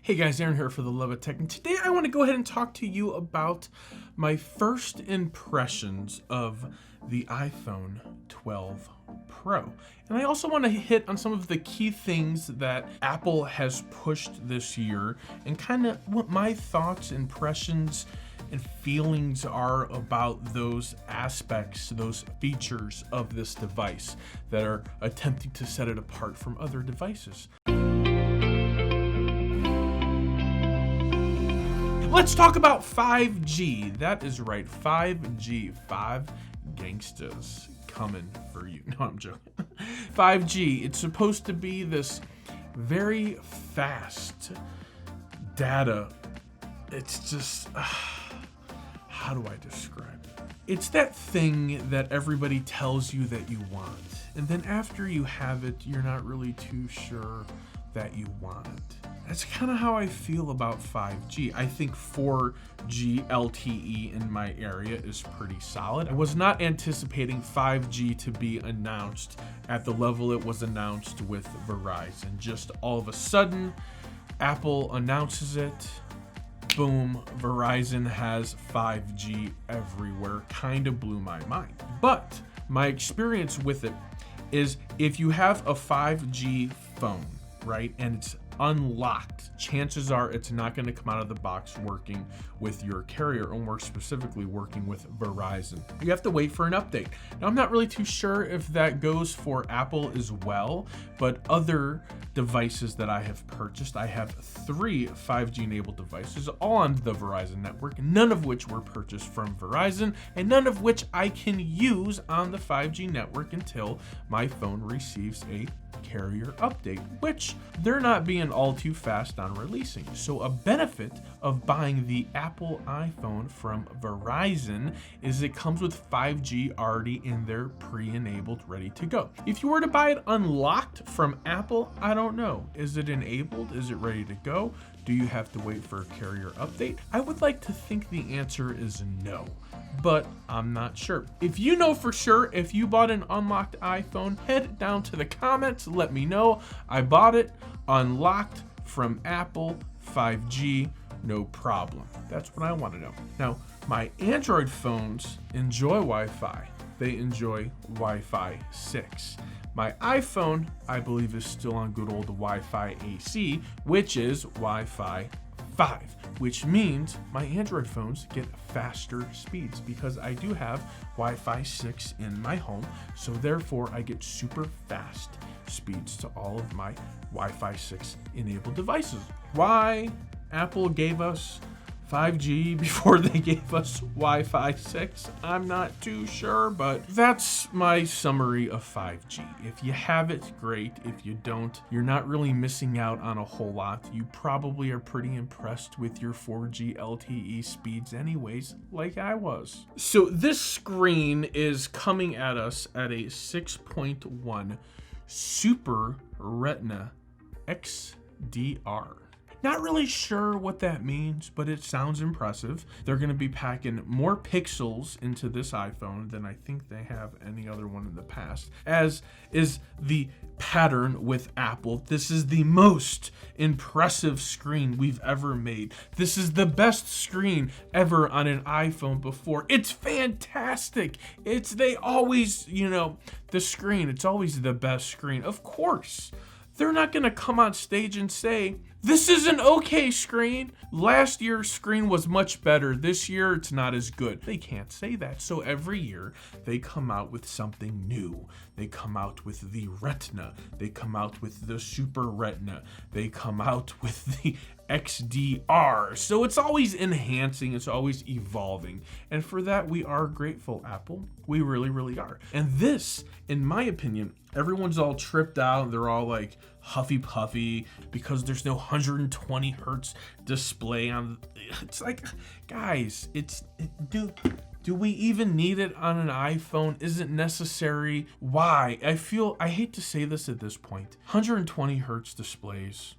Hey guys, Aaron here for the Love of Tech, and today I want to go ahead and talk to you about my first impressions of the iPhone 12 Pro. And I also want to hit on some of the key things that Apple has pushed this year and kind of what my thoughts, impressions, and feelings are about those aspects, those features of this device that are attempting to set it apart from other devices. Let's talk about 5G. That is right, 5G, 5 gangsters coming for you. No, I'm joking. 5G, it's supposed to be this very fast data. It's just, how do I describe it? It's that thing that everybody tells you that you want. And then after you have it, you're not really too sure that you want it. That's kind of how I feel about 5G. I think 4G LTE in my area is pretty solid. I was not anticipating 5G to be announced at the level it was announced with Verizon. Just all of a sudden, Apple announces it. Boom, Verizon has 5G everywhere. Kind of blew my mind. But my experience with it is if you have a 5G phone, right, and it's unlocked, chances are it's not going to come out of the box working with your carrier, or more specifically working with Verizon. You have to wait for an update. Now, I'm not really too sure if that goes for Apple as well, but other devices that I have purchased, I have 3 5G enabled devices, all on the Verizon network, none of which were purchased from Verizon, and none of which I can use on the 5G network until my phone receives a carrier update, which they're not being all too fast on releasing. So a benefit of buying the Apple iPhone from Verizon is it comes with 5G already in there, pre-enabled, ready to go. If you were to buy it unlocked from Apple, I don't know. Is it enabled? Is it ready to go? Do you have to wait for a carrier update? I would like to think the answer is no, but I'm not sure. If you know for sure, if you bought an unlocked iPhone, head down to the comments, let me know. I bought it unlocked from Apple, 5G, no problem. That's what I want to know. Now, my Android phones enjoy Wi-Fi. They enjoy Wi-Fi 6. My iPhone, I believe, is still on good old Wi-Fi AC, which is Wi-Fi 5, which means my Android phones get faster speeds because I do have Wi-Fi 6 in my home, so therefore I get super fast speeds to all of my Wi-Fi 6 enabled devices. Why Apple gave us 5G before they gave us Wi-Fi 6, I'm not too sure, but that's my summary of 5G. If you have it, great. If you don't, you're not really missing out on a whole lot. You probably are pretty impressed with your 4G LTE speeds anyways, like I was. So this screen is coming at us at a 6.1 Super Retina XDR. Not really sure what that means, but it sounds impressive. They're going to be packing more pixels into this iPhone than I think they have any other one in the past, as is the pattern with Apple. This is the most impressive screen we've ever made. This is the best screen ever on an iPhone before. It's fantastic. They always, the screen, it's always the best screen. Of course. They're not going to come on stage and say, this is an okay screen. Last year's screen was much better. This year, it's not as good. They can't say that. So every year, they come out with something new. They come out with the Retina. They come out with the Super Retina. They come out with the XDR. So it's always enhancing. It's always evolving. And for that, we are grateful, Apple. We really, really are. And this, in my opinion, everyone's all tripped out. They're all like huffy puffy because there's no 120 hertz display on. It's like, guys, do we even need it on an iPhone? Is it necessary? Why? I hate to say this at this point. 120 hertz displays,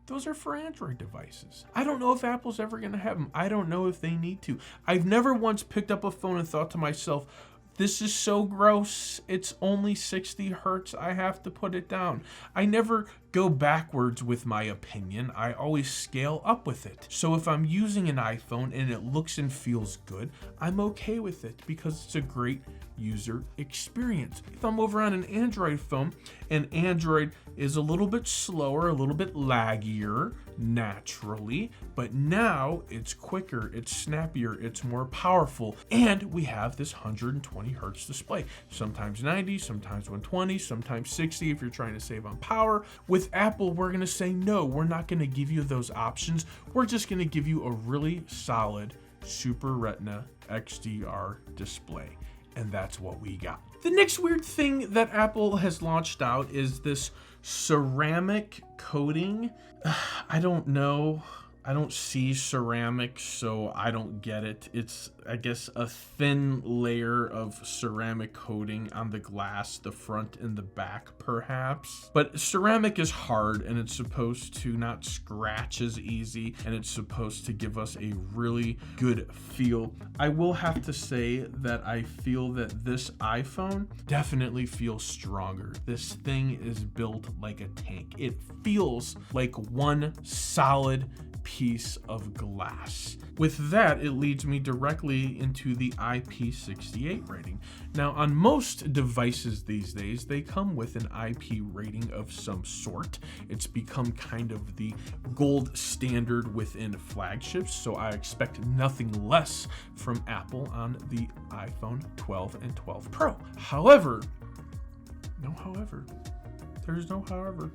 those are for Android devices. I don't know if Apple's ever going to have them. I don't know if they need to. I've never once picked up a phone and thought to myself, this is so gross. It's only 60 hertz. I have to put it down. I never go backwards with my opinion. I always scale up with it. So if I'm using an iPhone and it looks and feels good, I'm okay with it because it's a great user experience. If I'm over on an Android phone and Android is a little bit slower, a little bit laggier naturally, but now it's quicker, it's snappier, it's more powerful, and we have this 120 hertz display. Sometimes 90, sometimes 120, sometimes 60 if you're trying to save on power. With Apple, we're going to say no, we're not going to give you those options. We're just going to give you a really solid Super Retina XDR display. And that's what we got. The next weird thing that Apple has launched out is this ceramic coating. I don't know. I don't see ceramic, so I don't get it. It's, I guess, a thin layer of ceramic coating on the glass, the front and the back, perhaps. But ceramic is hard, and it's supposed to not scratch as easy, and it's supposed to give us a really good feel. I will have to say that I feel that this iPhone definitely feels stronger. This thing is built like a tank. It feels like one solid piece of glass. With that, it leads me directly into the IP68 rating. Now, on most devices these days, they come with an IP rating of some sort. It's become kind of the gold standard within flagships, so I expect nothing less from Apple on the iPhone 12 and 12 Pro. However, there's no however.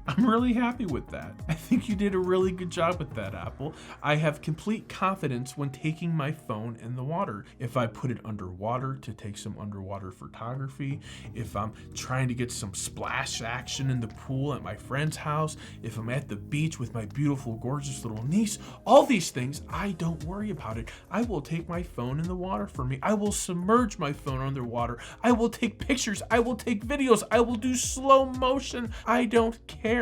I'm really happy with that. I think you did a really good job with that, Apple. I have complete confidence when taking my phone in the water. If I put it underwater to take some underwater photography, if I'm trying to get some splash action in the pool at my friend's house, if I'm at the beach with my beautiful, gorgeous little niece, all these things, I don't worry about it. I will take my phone in the water for me. I will submerge my phone underwater. I will take pictures. I will take videos. I will do slow motion. I don't care,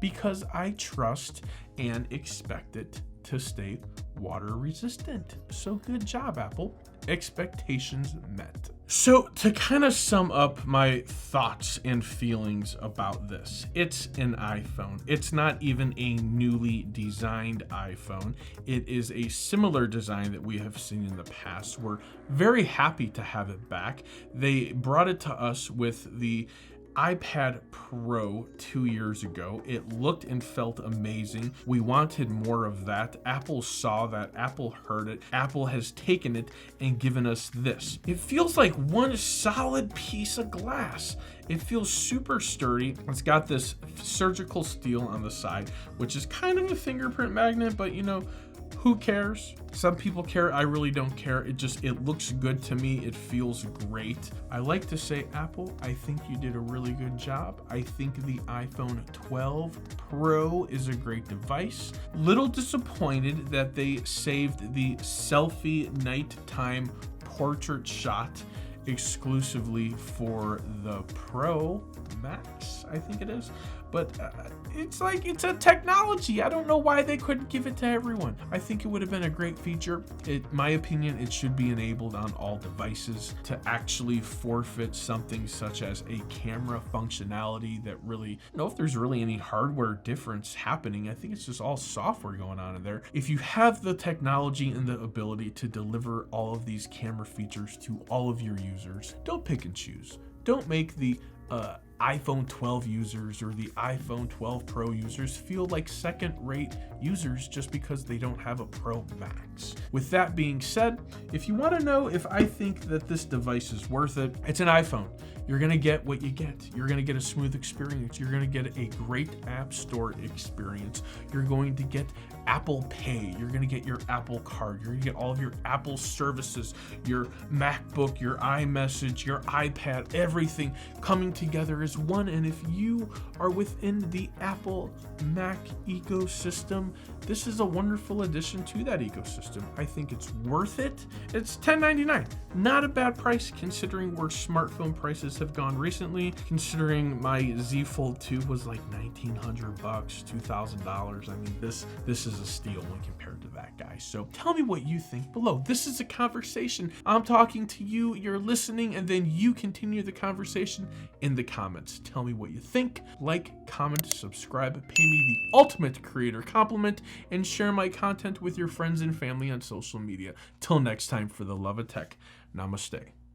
because I trust and expect it to stay water resistant. So good job, Apple. Expectations met. So to kind of sum up my thoughts and feelings about this, it's an iPhone. It's not even a newly designed iPhone. It is a similar design that we have seen in the past. We're very happy to have it back. They brought it to us with the iPad Pro 2 years ago. It looked and felt amazing. We wanted more of that. Apple saw that. Apple heard it. Apple has taken it and given us this. It feels like one solid piece of glass. It feels super sturdy. It's got this surgical steel on the side, which is kind of a fingerprint magnet, but you know, who cares? Some people care. I really don't care. It looks good to me. It feels great. I like to say, Apple, I think you did a really good job. I think the iPhone 12 Pro is a great device. Little disappointed that they saved the selfie nighttime portrait shot exclusively for the Pro Max, I think it is. But it's a technology. I don't know why they couldn't give it to everyone. I think it would have been a great feature. In my opinion, it should be enabled on all devices. To actually forfeit something such as a camera functionality that really, I don't know if there's really any hardware difference happening. I think it's just all software going on in there. If you have the technology and the ability to deliver all of these camera features to all of your users, don't pick and choose. Don't make the iPhone 12 users or the iPhone 12 Pro users feel like second-rate users just because they don't have a Pro Max. With that being said, if you want to know if I think that this device is worth it, it's an iPhone. You're going to get what you get. You're going to get a smooth experience. You're going to get a great App Store experience. You're going to get Apple Pay. You're going to get your Apple Card. You're going to get all of your Apple services, your MacBook, your iMessage, your iPad, everything coming together as one. And if you are within the Apple Mac ecosystem, this is a wonderful addition to that ecosystem. I think it's worth it. It's $10.99. Not a bad price considering where smartphone prices have gone recently. Considering my Z Fold 2 was like $1,900, $2,000. I mean, this is is a steal when compared to that guy. So tell me what you think below. This is a conversation. I'm talking to you, you're listening, and then you continue the conversation in the comments. Tell me what you think. Like, comment, subscribe, pay me the ultimate creator compliment, and share my content with your friends and family on social media. Till next time, for the love of tech, namaste.